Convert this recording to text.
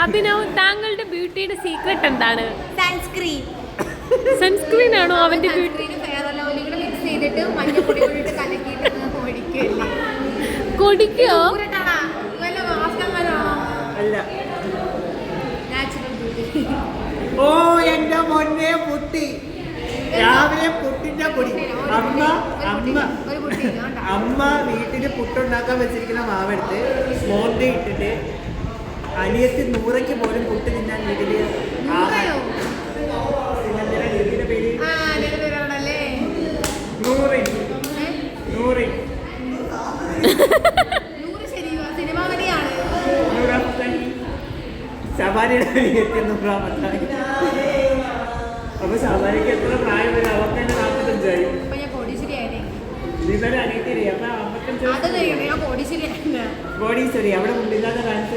അഭിനവ് താങ്കളുടെ ബ്യൂട്ടിയുടെ സീക്രട്ട് എന്താണ്? സൺസ്ക്രീൻ ആണോ അവന്റെ ബ്യൂട്ടി? മിക്സ് ചെയ്തിട്ട് മഞ്ഞപ്പൊടി കൂടിയിട്ട് കലക്കിയിട്ട് കുടിക്കോ? ഓ എന്റെ മൊന്നെ പുട്ടി രാവിലെ പുട്ടിന്റെ പൊടി അമ്മ വീട്ടില് പുട്ടുണ്ടാക്കാൻ വെച്ചിരിക്കുന്ന മാവെടുത്ത് മോന്തി ഇട്ടിട്ട് അനിയത്തി നൂറയ്ക്ക് പോലും പുട്ട് തിന്നാൻ വീട്ടില് പേര് ശബാരിയുടെ അനിയത്തി നൂറാമത്തായി. അപ്പൊ ശബാരിക്ക് എത്ര പ്രായം വരും? അവർക്ക് തന്നെ 45ആയി. ഇവരെ അനിയത്തി അപ്പൊ 55 കോടീശ്വരി അവിടെ മുണ്ടില്ലാത്ത കാണിച്ചു